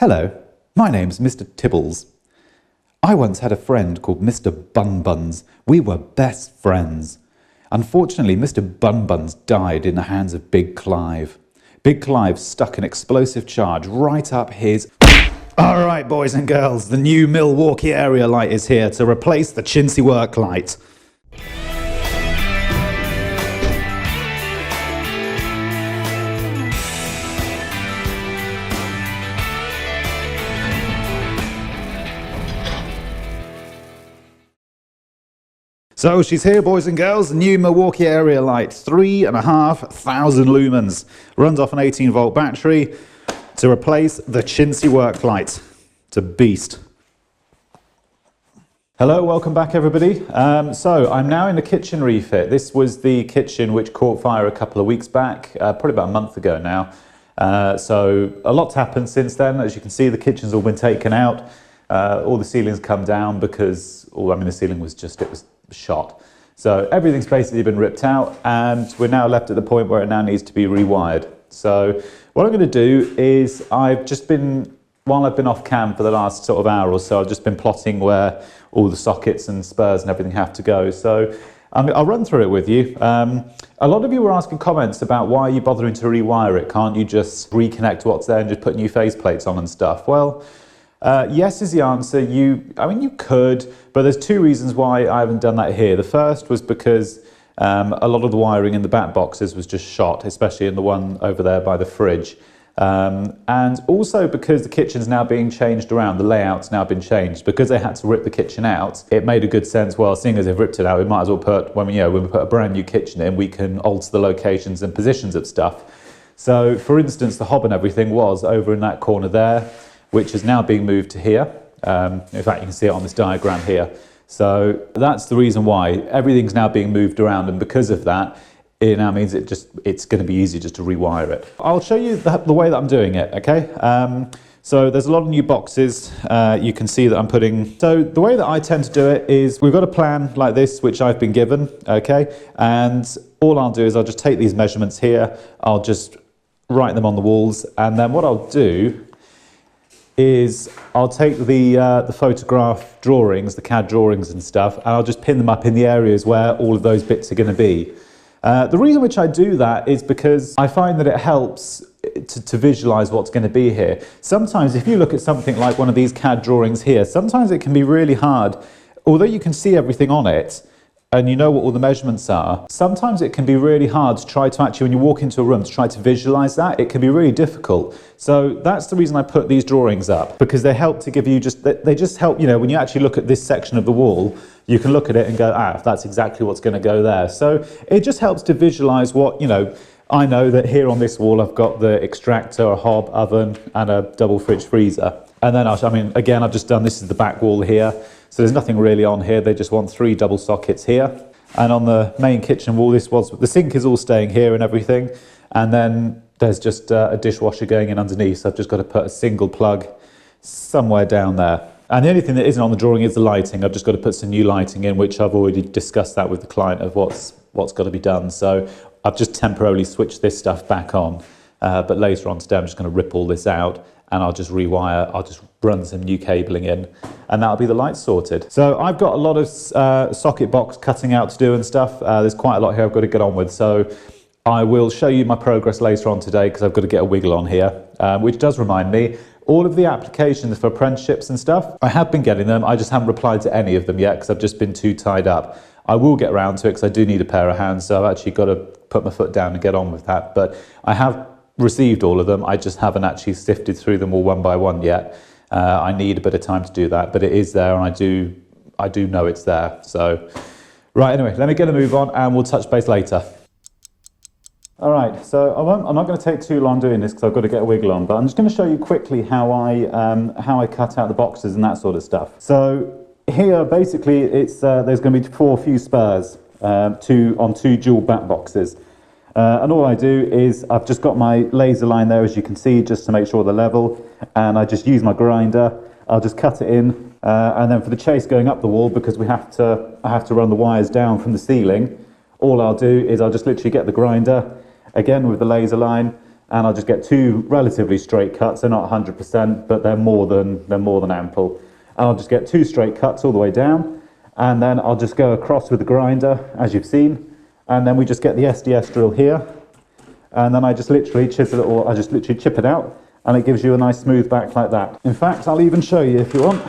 Hello, my name's Mr. Tibbles. I once had a friend called Mr. Bunbuns. We were best friends. Unfortunately, Mr. Bunbuns died in the hands of Big Clive. Big Clive stuck an explosive charge right up his... All right, boys and girls, the new Milwaukee area light is here to replace the chintzy work light. So she's here, boys and girls, the new Milwaukee area light, 3,500 lumens, runs off an 18-volt battery to replace the chintzy work light. It's a beast. Hello, welcome back everybody. So I'm now in the kitchen refit. This was the kitchen which caught fire a couple of weeks back, probably about a month ago now. So a lot's happened since then. As you can see, the kitchen's all been taken out. All the ceilings come down because, the ceiling was shot. So everything's basically been ripped out and we're now left at the point where it now needs to be rewired. So what I'm going to do is while I've been off cam for the last sort of hour or so, I've just been plotting where all the sockets and spurs and everything have to go. So I'll run through it with you. A lot of you were asking comments about why are you bothering to rewire it? Can't you just reconnect what's there and just put new faceplates on and stuff? Well, yes is the answer. You could, but there's two reasons why I haven't done that here. The first was because a lot of the wiring in the back boxes was just shot, especially in the one over there by the fridge. And also because the kitchen's now being changed around, the layout's now been changed. Because they had to rip the kitchen out, it made a good sense, well, seeing as they've ripped it out, we might as well put, when we put a brand new kitchen in, we can alter the locations and positions of stuff. So, for instance, the hob and everything was over in that corner there, which is now being moved to here. In fact, you can see it on this diagram here. So that's the reason why everything's now being moved around, and because of that, it now means it's going to be easy just to rewire it. I'll show you the way that I'm doing it, okay? So there's a lot of new boxes you can see that I'm putting. So the way that I tend to do it is we've got a plan like this, which I've been given, okay? And all I'll do is I'll just take these measurements here, I'll just write them on the walls, and then what I'll do is I'll take the photograph drawings, the CAD drawings and stuff, and I'll just pin them up in the areas where all of those bits are going to be. The reason which I do that is because I find that it helps to visualize what's going to be here. Sometimes if you look at something like one of these CAD drawings here, sometimes it can be really hard, although you can see everything on it, and you know what all the measurements are, sometimes it can be really hard to try to actually, when you walk into a room, to try to visualize that. It can be really difficult. So that's the reason I put these drawings up, because they help to give you they just help, when you actually look at this section of the wall, you can look at it and go, that's exactly what's going to go there. So it just helps to visualize what, I know that here on this wall, I've got the extractor, a hob, oven, and a double fridge freezer. And then, again, I've just done, this is the back wall here. So there's nothing really on here. They just want 3 double sockets here. And on the main kitchen wall, the sink is all staying here and everything. And then there's just a dishwasher going in underneath. So I've just got to put a single plug somewhere down there. And the only thing that isn't on the drawing is the lighting. I've just got to put some new lighting in, which I've already discussed that with the client of what's got to be done. So I've just temporarily switched this stuff back on. But later on today, I'm just going to rip all this out and I'll just rewire, I'll just run some new cabling in, and that'll be the lights sorted. So I've got a lot of socket box cutting out to do and stuff. There's quite a lot here I've got to get on with. So I will show you my progress later on today, because I've got to get a wiggle on here, which does remind me, all of the applications for apprenticeships and stuff, I have been getting them. I just haven't replied to any of them yet because I've just been too tied up. I will get around to it because I do need a pair of hands, so I've actually got to put my foot down and get on with that. But I have received all of them. I just haven't actually sifted through them all one by one yet. I need a bit of time to do that, but it is there, and I do know it's there. So, right, anyway, let me get a move on and we'll touch base later. All right, so I'm not going to take too long doing this because I've got to get a wiggle on, but I'm just going to show you quickly how I cut out the boxes and that sort of stuff. So here, basically, there's going to be 4 fuse spurs on 2 dual back boxes. And all I do is I've just got my laser line there, as you can see, just to make sure they're level, and I just use my grinder. I'll just cut it in, and then for the chase going up the wall, because I have to run the wires down from the ceiling, all I'll do is I'll just literally get the grinder, again with the laser line, and I'll just get two relatively straight cuts. They're not 100%, but they're more than ample. And I'll just get two straight cuts all the way down, and then I'll just go across with the grinder, as you've seen, and then we just get the SDS drill here, and then I just literally chip it out, and it gives you a nice smooth back like that. In fact, I'll even show you if you want.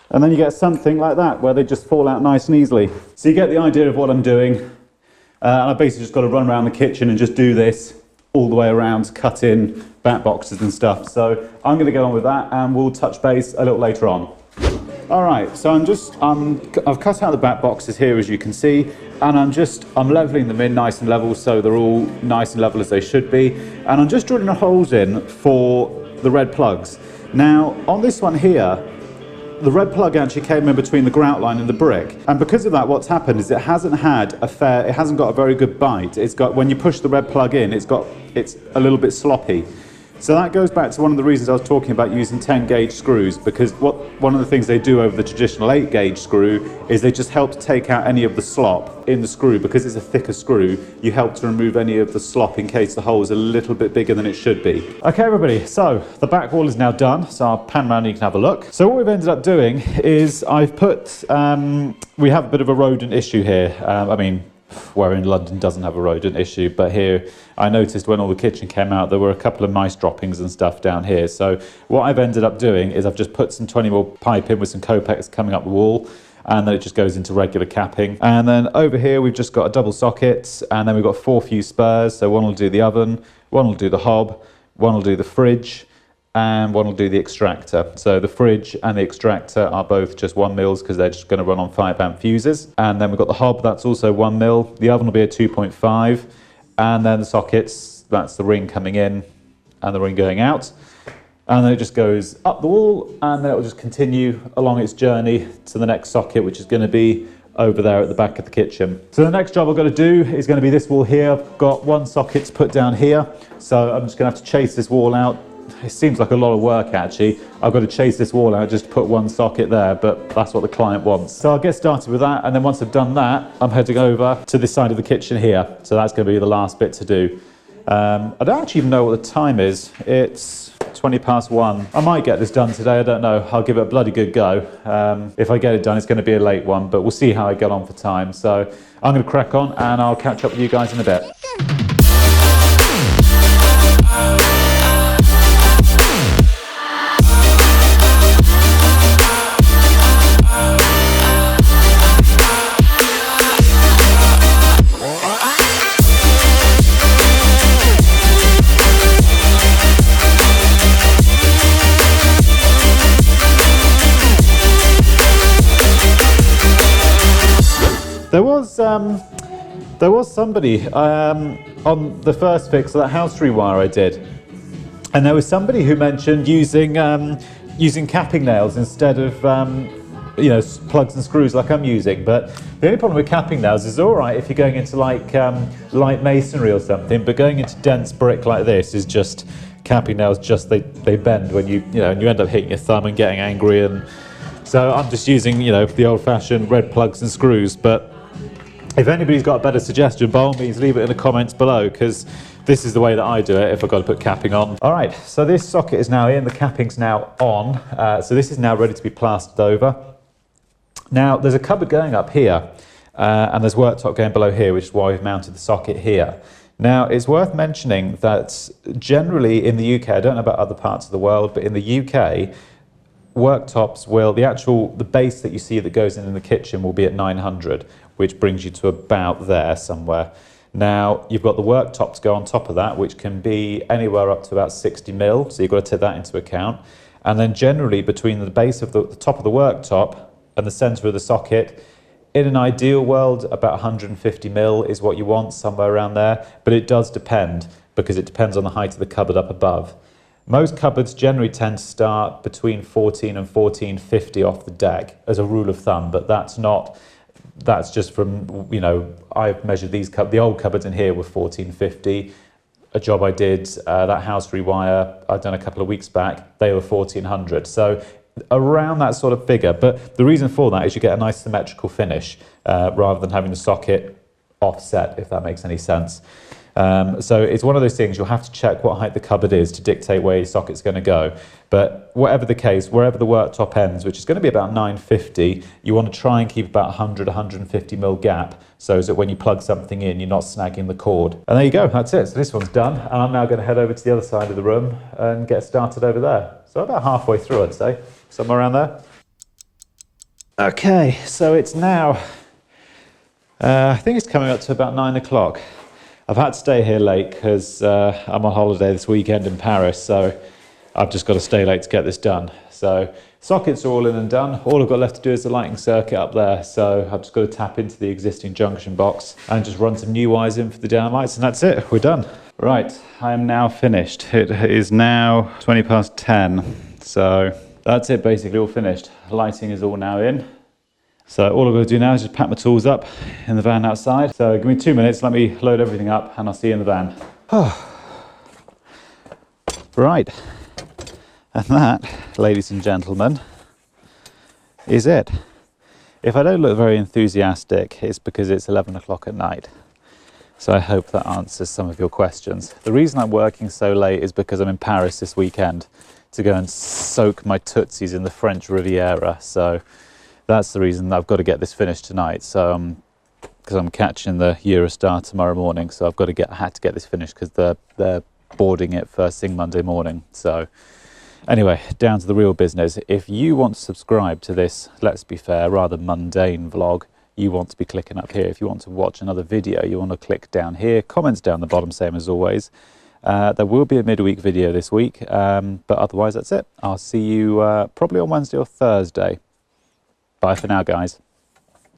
And then you get something like that, where they just fall out nice and easily. So you get the idea of what I'm doing. And I basically just got to run around the kitchen and just do this all the way around, cut in back boxes and stuff. So I'm going to get on with that, and we'll touch base a little later on. All right, so I've cut out the back boxes here, as you can see, and I'm leveling them in nice and level, so they're all nice and level as they should be. And I'm just drilling the holes in for the red plugs. Now, on this one here, the red plug actually came in between the grout line and the brick, and because of that, what's happened is it hasn't got a very good bite. When you push the red plug in, it's a little bit sloppy. So that goes back to one of the reasons I was talking about using 10 gauge screws, because one of the things they do over the traditional 8 gauge screw is they just help to take out any of the slop in the screw. Because it's a thicker screw, you help to remove any of the slop in case the hole is a little bit bigger than it should be. Okay everybody, so the back wall is now done, so I'll pan around and you can have a look. So what we've ended up doing is I've put, we have a bit of a rodent issue here. I mean, where in London doesn't have a rodent issue, but here I noticed when all the kitchen came out there were a couple of mice droppings and stuff down here. So what I've ended up doing is I've just put some 20mm pipe in with some Copex coming up the wall, and then it just goes into regular capping. And then over here we've just got a double socket, and then we've got 4 fuse spurs. So one will do the oven, one will do the hob, one will do the fridge, and one will do the extractor. So the fridge and the extractor are both just 1mm because they're just going to run on 5 amp fuses. And then we've got the hob, that's also 1mm. The oven will be a 2.5, and then the sockets, that's the ring coming in and the ring going out. And then it just goes up the wall, and then it will just continue along its journey to the next socket, which is going to be over there at the back of the kitchen. So the next job I've got to do is going to be this wall here. I've got 1 socket to put down here, so I'm just going to have to chase this wall out. It seems like a lot of work actually. I've got to chase this wall out just to put 1 socket there, but that's what the client wants. So I'll get started with that, and then once I've done that, I'm heading over to this side of the kitchen here. So that's going to be the last bit to do. I don't actually even know what the time is. It's 1:20. I might get this done today, I don't know. I'll give it a bloody good go. If I get it done, it's going to be a late one, but we'll see how I get on for time. So I'm going to crack on, and I'll catch up with you guys in a bit. There was somebody on the first fix of that house rewire I did, and there was somebody who mentioned using capping nails instead of plugs and screws like I'm using. But the only problem with capping nails is all right if you're going into like light masonry or something, but going into dense brick like this is just capping nails. Just they bend when you end up hitting your thumb and getting angry. And so I'm just using the old-fashioned red plugs and screws. But if anybody's got a better suggestion, by all means leave it in the comments below, because this is the way that I do it if I've got to put capping on. All right, so this socket is now in, the capping's now on, so this is now ready to be plastered over. Now there's a cupboard going up here, and there's worktop going below here, which is why we've mounted the socket here. Now it's worth mentioning that generally in the UK, I don't know about other parts of the world, but in the UK, worktops will, the base that you see that goes in the kitchen will be at 900, which brings you to about there somewhere. Now you've got the worktop to go on top of that, which can be anywhere up to about 60mm, so you've got to take that into account. And then generally between the base of the top of the worktop and the centre of the socket, in an ideal world about 150mm is what you want, somewhere around there, but it does depend, because it depends on the height of the cupboard up above. Most cupboards generally tend to start between 14 and 1450 off the deck as a rule of thumb, but that's just from, I've measured the old cupboards in here were 1450. a job I did, that house rewire I'd done a couple of weeks back, they were 1400. So around that sort of figure. But the reason for that is you get a nice symmetrical finish rather than having the socket offset, if that makes any sense. So it's one of those things, you'll have to check what height the cupboard is to dictate where your socket's going to go. But whatever the case, wherever the worktop ends, which is going to be about 950, you want to try and keep about 100, 150 mil gap, so that when you plug something in, you're not snagging the cord. And there you go, that's it. So this one's done, and I'm now going to head over to the other side of the room and get started over there. So about halfway through, I'd say, somewhere around there. Okay, so it's now, I think it's coming up to about 9 o'clock. I've had to stay here late because I'm on holiday this weekend in Paris, so I've just got to stay late to get this done. So sockets are all in and done. All I've got left to do is the lighting circuit up there, so I've just got to tap into the existing junction box and just run some new wires in for the downlights, and that's it, we're done. Right, I am now finished. It is now 20 past 10, so that's it, basically all finished. Lighting is all now in. So all I've got to do now is just pack my tools up in the van outside. So give me 2 minutes, let me load everything up and I'll see you in the van. Right, and that, ladies and gentlemen, is it. If I don't look very enthusiastic, it's because it's 11 o'clock at night. So I hope that answers some of your questions. The reason I'm working so late is because I'm in Paris this weekend to go and soak my tootsies in the French Riviera. So that's the reason I've got to get this finished tonight. So, because I'm catching the Eurostar tomorrow morning, so I had to get this finished because they're boarding it first thing Monday morning. So, anyway, down to the real business. If you want to subscribe to this, let's be fair, rather mundane vlog, you want to be clicking up here. If you want to watch another video, you want to click down here. Comments down the bottom, same as always. There will be a midweek video this week, but otherwise that's it. I'll see you probably on Wednesday or Thursday. Bye for now, guys.